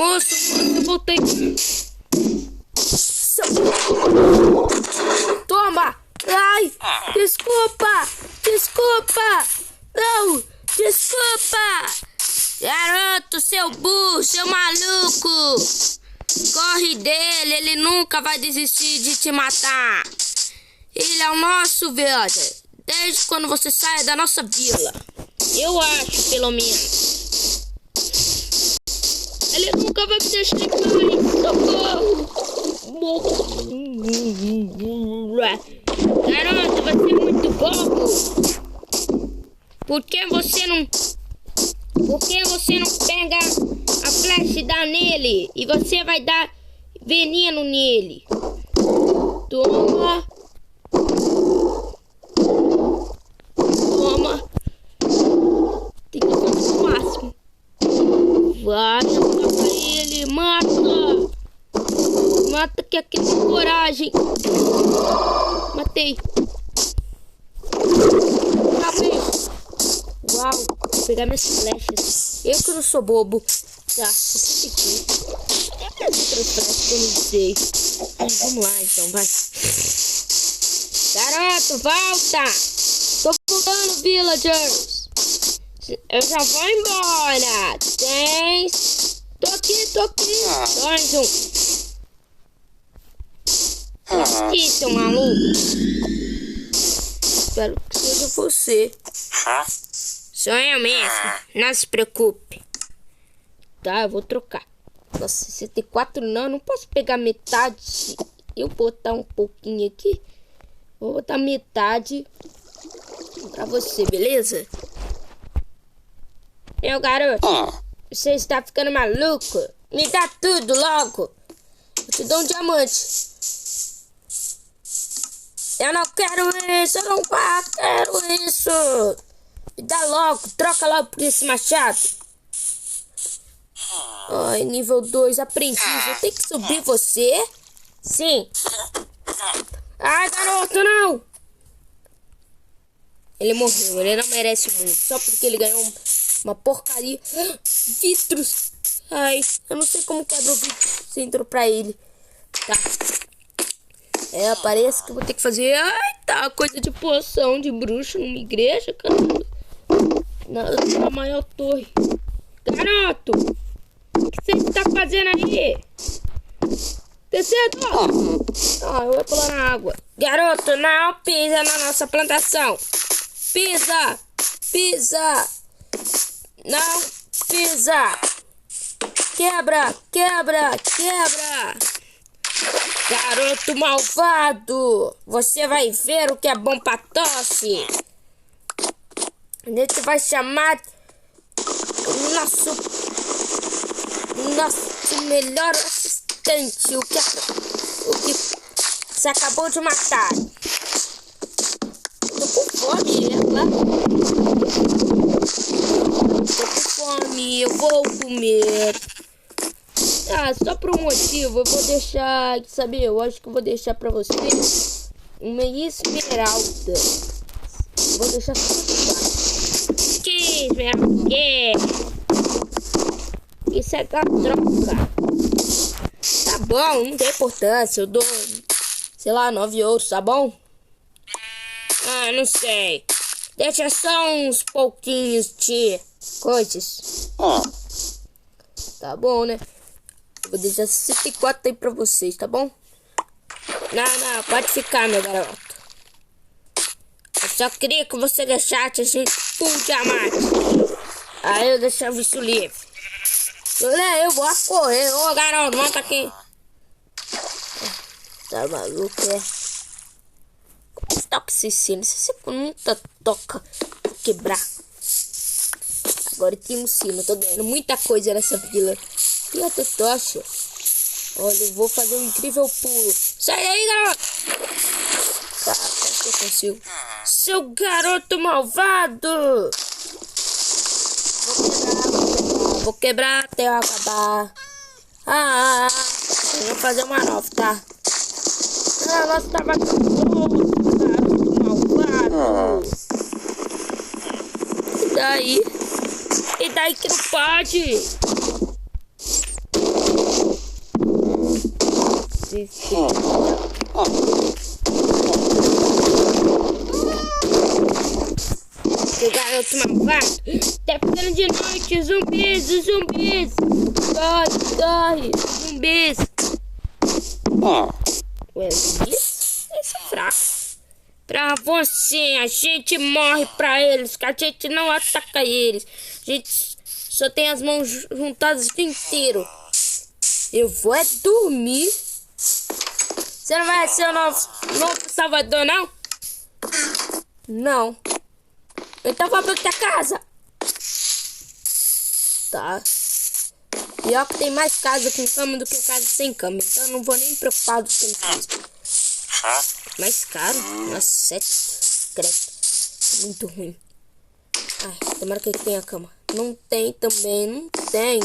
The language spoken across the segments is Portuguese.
Moço, eu voltei. Toma! Ai! Desculpa! Não! Desculpa! Garoto, seu burro, seu maluco! Corre dele, ele nunca vai desistir de te matar. Ele é o nosso villager, desde quando você sai da nossa vila. Eu acho, pelo menos. Ele nunca vai me deixar em paz. Socorro! Garoto, você é muito bobo. Por que você não pega a flecha e dá nele? E você vai dar veneno nele. Toma. Tem que fazer o máximo. Vai, mata ele, mata. Mata que aqui tem coragem. Matei. Acabei. Uau, vou pegar minhas flechas. Eu que não sou bobo. Tá, você ficou. Cadê as outras flechas que eu não sei? Vamos lá então, vai. Garoto, volta! Tô voltando, villagers! Eu já vou embora! 10. Tô aqui! 2, 1. Aqui, seu maluco! Espero que seja você. Sou eu mesmo, não se preocupe. Tá, eu vou trocar. Nossa, 64 não posso pegar metade. Eu vou botar um pouquinho aqui. Vou botar metade pra você, beleza? Meu garoto, você está ficando maluco? Me dá tudo logo. Eu te dou um diamante. Eu não quero isso, eu não quero isso. Me dá logo, troca logo por esse machado. Ai, nível 2, aprendiz. Eu tenho que subir você? Sim. Ai, garoto, não! Ele morreu, ele não merece o mundo. Só porque ele ganhou uma porcaria. Vitros! Ai, eu não sei como quebra o vidro. Você entrou pra ele. Tá. Parece que eu vou ter que fazer. Ai, tá. Coisa de poção de bruxo numa igreja, cara. Na maior torre. Garoto! O que você está fazendo aí? Descendo! Eu vou pular na água. Garoto, não pisa na nossa plantação. Pisa! Não pisa! Quebra! Garoto malvado! Você vai ver o que é bom pra tosse. A gente vai chamar o nosso melhor assistente. O que você acabou de matar. Eu tô com fome, né? Tô com fome, eu vou comer. Só por um motivo, eu vou deixar, sabe? Eu acho que eu vou deixar pra você uma esmeralda. Vou deixar só pra que esmeralda? Que? Isso é da troca. Tá bom, não tem importância. Eu dou, sei lá, 9 ouros, tá bom? Não sei. Deixa só uns pouquinhos de coisas. Tá bom, né? Vou deixar 64 aí pra vocês, tá bom? Não, pode ficar, meu garoto. Eu só queria que você deixasse a gente um diamante. Aí eu deixava isso livre. Eu vou correr. Ô, garoto, volta aqui. Tá maluco, é? Toxicina. Se você nunca toca, vou quebrar. Agora tem um sino. Tô ganhando muita coisa nessa vila. E a tocha. Olha, eu vou fazer um incrível pulo. Sai aí, garoto. Tá, acho que eu consigo. Seu garoto malvado. Vou quebrar até eu acabar. Eu vou fazer uma nova, tá? Nossa, tava garoto malvado. E daí que não pode? O garoto malvado. Tá ficando de noite. Zumbis, zumbis. Corre, corre. Zumbis. Ué, zumbis? Esse é fraco. Pra você, a gente morre pra eles, que a gente não ataca eles. A gente só tem as mãos juntadas o dia inteiro. Eu vou é dormir. Você não vai ser o novo salvador, não? Não. Então vou pra outra casa. Tá. Pior que tem mais casa com cama do que casa sem cama. Então eu não vou nem me preocupar com isso. Mais caro? Nossa, 7 créditos. Muito ruim. Ai, tomara que tenha cama. Não tem também, não tem.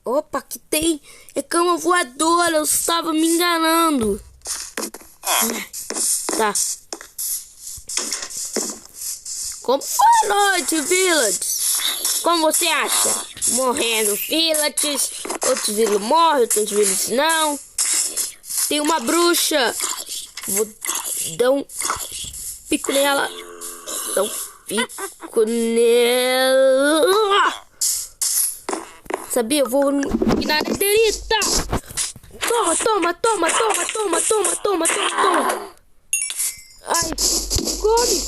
Opa, aqui tem. É cama voadora, eu estava me enganando. Tá. Como foi a noite, Villages? Como você acha? Morrendo Villages, outros Villages morrem, outros Villages não. Tem uma bruxa. Vou dar um pico nela. Dá um pico nela. Sabia? Eu vou ir na nederita. Toma, toma, toma, toma, toma, toma, toma, toma, toma. Ai, come.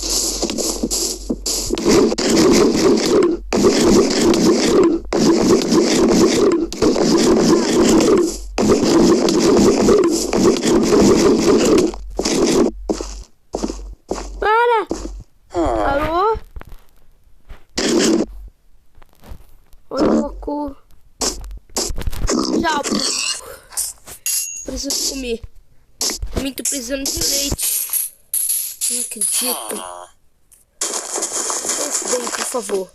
Para! Alô? Oi, Goku. Tchau. Preciso comer. Também tô precisando de leite. Não acredito. Desce daí, por favor.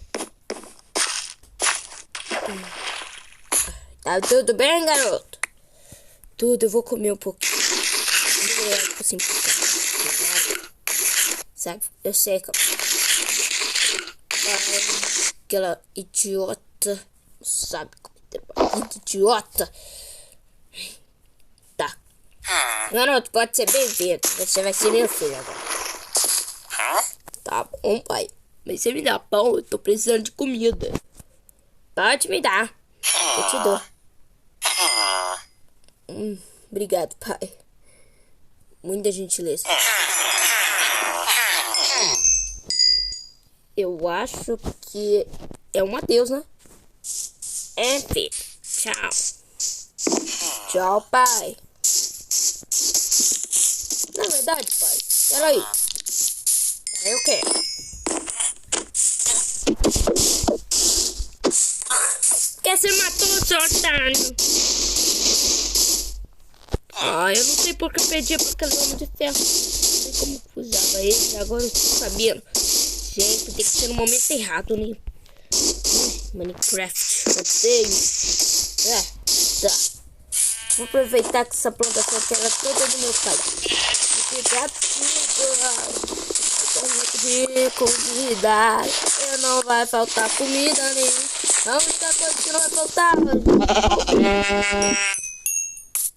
Tá tudo bem, garoto? Tudo, eu vou comer um pouquinho. Assim, sabe? Eu sei que aquela idiota sabe como idiota. Tá. Garoto, pode ser bem-vindo. Você vai ser meu filho agora. Tá bom, pai. Mas você me dá pão, eu tô precisando de comida. Pode me dar. Eu te dou. Obrigado, pai. Muita gentileza. Eu acho que é um adeus, né? É, filho. Tchau. Tchau, pai. Na verdade, pai. Peraí. Peraí, o quê? Por que você matou, seu otário? Ah, eu não sei porque eu perdi pra aquele homem de ferro. Não sei como usava ele, agora eu tô sabendo. Gente, tem que ser no momento errado, né? Minecraft, odeio. Tá. Vou aproveitar que essa plantação terra toda do meu pai. Vou pegar tudo. De comida. Eu não vai faltar comida, né? A única coisa que não vai faltar.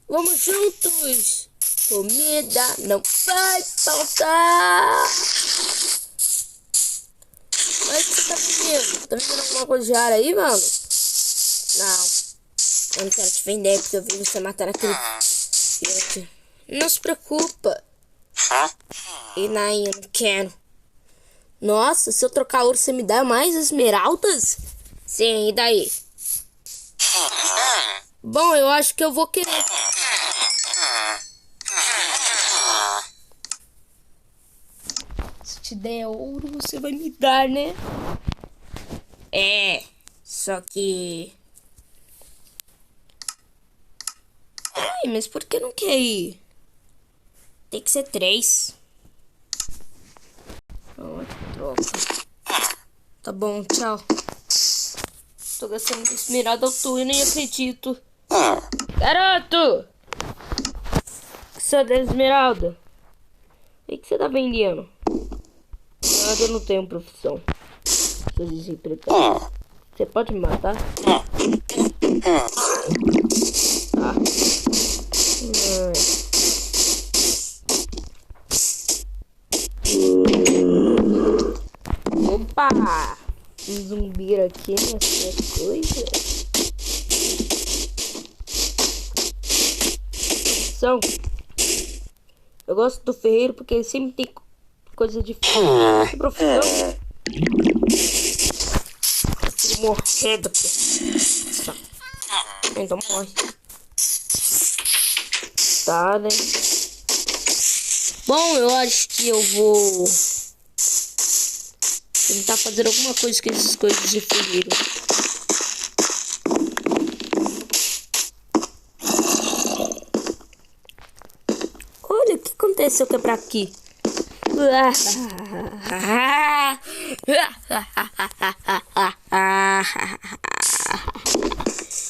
Vamos juntos. Comida não vai faltar. Mas o que você tá vendendo? Tá vendendo alguma coisa de ar aí, mano? Não. Eu não quero te vender porque eu vi você matar aquele... Não se preocupa. E daí, eu não quero. Nossa, se eu trocar ouro, você me dá mais esmeraldas? Sim, e daí? Bom, eu acho que eu vou querer. Se te der ouro, você vai me dar, né? É, só que... Ai, mas por que não quer ir? Tem que ser 3. Troca. Tá bom, tchau. Tô gastando de esmeralda à toa e nem acredito. Garoto! Você da esmeralda? O que você tá vendendo? Nada, eu não tenho profissão. Sou desempregado. Você pode me matar? Tá. Opa! Um zumbi aqui nessa coisa. Eu gosto do ferreiro porque ele sempre tem coisa diferente. Que profissão. Morrendo aqui. Então morre. Tá, né? Bom, eu acho que eu vou tentar fazer alguma coisa com essas coisas de ferreiro. Olha o que aconteceu quebrar aqui.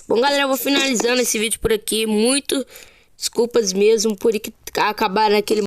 Bom, galera, eu vou finalizando esse vídeo por aqui. Muito desculpas mesmo por acabar naquele